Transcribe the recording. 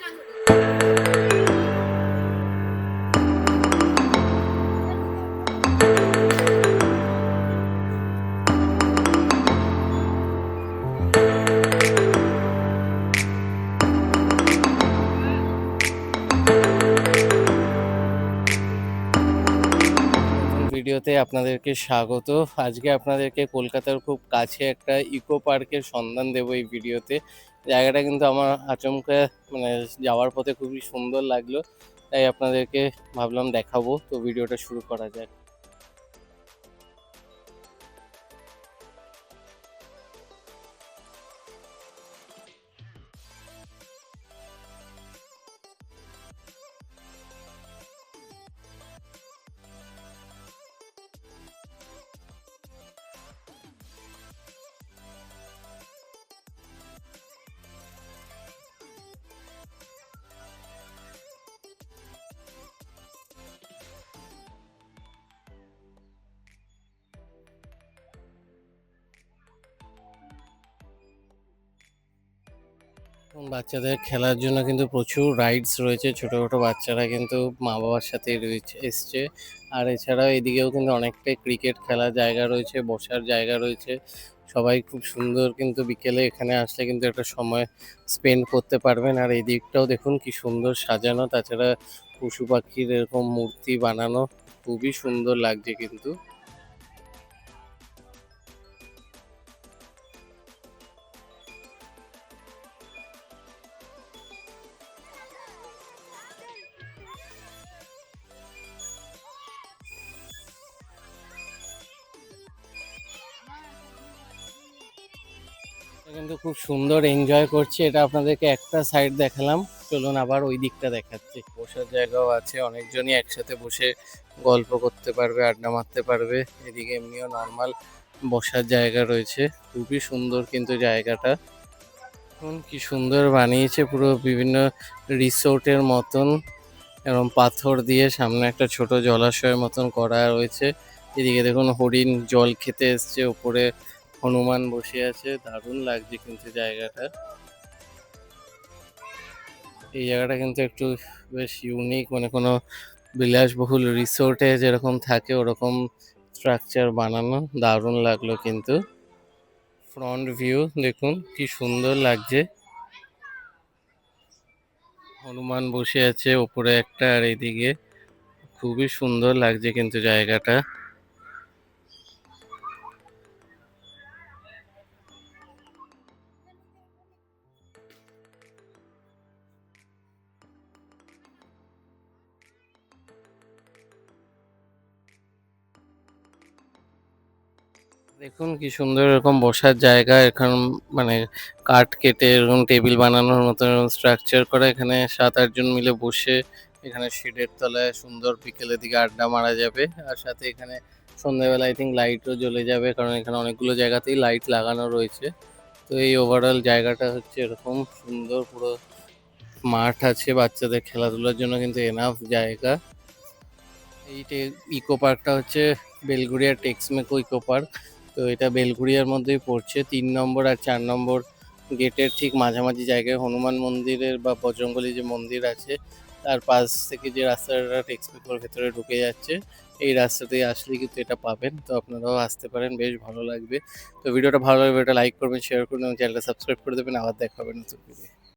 ভিডিওতে আপনাদেরকে স্বাগত। আজকে আপনাদেরকে কলকাতার খুব কাছে একটা ইকো পার্কের সন্ধান দেব এই ভিডিওতে। জায়গাটা কিন্তু আমার আচমকা মানে যাওয়ার পথে খুবই সুন্দর লাগলো, তাই আপনাদেরকে ভাবলাম দেখাবো। তো ভিডিওটা শুরু করা যাক। বাচ্চাদের খেলার জন্য কিন্তু প্রচুর রাইডস রয়েছে। ছোট ছোট বাচ্চারা কিন্তু মা বাবার সাথে এসছে। আর এছাড়াও এদিকেও কিন্তু অনেকটাই ক্রিকেট খেলার জায়গা রয়েছে, বসার জায়গা রয়েছে। সবাই খুব সুন্দর কিন্তু বিকেলে এখানে আসলে কিন্তু একটা সময় স্পেন্ড করতে পারবেন। আর এই দিকটাও দেখুন কি সুন্দর সাজানো, তাছাড়া পশু পাখির এরকম মূর্তি বানানো, খুবই সুন্দর লাগছে কিন্তু। কিন্তু খুব সুন্দর এনজয় করছে। এটা আপনাদেরকে একটা সাইড দেখালাম, চলুন আবার ওই দিকটা দেখাচ্ছি। বসার জায়গাও আছে, অনেকজনই একসাথে বসে গল্প করতে পারবে, আড্ডা মারতে পারবে। এদিকে এমনিও নর্মাল বসার জায়গা রয়েছে, খুবই সুন্দর কিন্তু জায়গাটা। দেখুন কি সুন্দর বানিয়েছে, পুরো বিভিন্ন রিসোর্টের মতন। এরকম পাথর দিয়ে সামনে একটা ছোট জলাশয়ের মতন করা রয়েছে। এদিকে দেখুন হরিণ জল খেতে এসছে, উপরে হনুমান বসে আছে, দারুণ লাগছে কিন্তু জায়গাটা। এই জায়গাটা কিন্তু একটু বেশ ইউনিক, মানে কোনো বিলাসবহুল রিসোর্টে যেরকম থাকে ওরকম স্ট্রাকচার বানানো, দারুণ লাগলো কিন্তু। ফ্রন্ট ভিউ দেখুন কি সুন্দর লাগছে, হনুমান বসে আছে উপরে একটা, আর এইদিকে খুবই সুন্দর লাগছে কিন্তু জায়গাটা। দেখুন কি সুন্দর এরকম বসার জায়গা, এখন মানে কাঠ কেটে এরকম টেবিল বানানোর মতো স্ট্রাকচার করা। এখানে 7-8 জন মিলে বসে এখানে শেডের তলায় সুন্দর বিকেলের দিকে আড্ডা মারা যাবে। আর সাথে এখানে সন্ধ্যাবেলা আই থিঙ্ক লাইটও জ্বলে যাবে, কারণ এখানে অনেকগুলো জায়গাতেই লাইট লাগানো রয়েছে। তো এই ওভারঅল জায়গাটা হচ্ছে এরকম সুন্দর, পুরো মাঠ আছে বাচ্চাদের খেলাধুলার জন্য কিন্তু এনাফ জায়গা। এই ইকো পার্কটা হচ্ছে বেলঘড়িয়া টেক্সমেকো ইকো পার্ক। তো এটা বেলঘড়িয়ার মধ্যেই পড়ছে। 3 নম্বর আর 4 নম্বর গেটের ঠিক মাঝামাঝি জায়গায় হনুমান মন্দিরের বা বজরংবলী যে মন্দির আছে তার পাশ থেকে যে রাস্তাটা টেক্সমেকোর ভেতরে ঢুকে যাচ্ছে, এই রাস্তাতেই আসলে কিন্তু এটা পাবেন। তো আপনারাও আসতে পারেন, বেশ ভালো লাগবে। তো ভিডিওটা ভালো লাগবে, এটা লাইক করবেন, শেয়ার করবেন এবং চ্যানেলটা সাবস্ক্রাইব করে দেবেন। আবার দেখা হবে নতুন ভিডিও।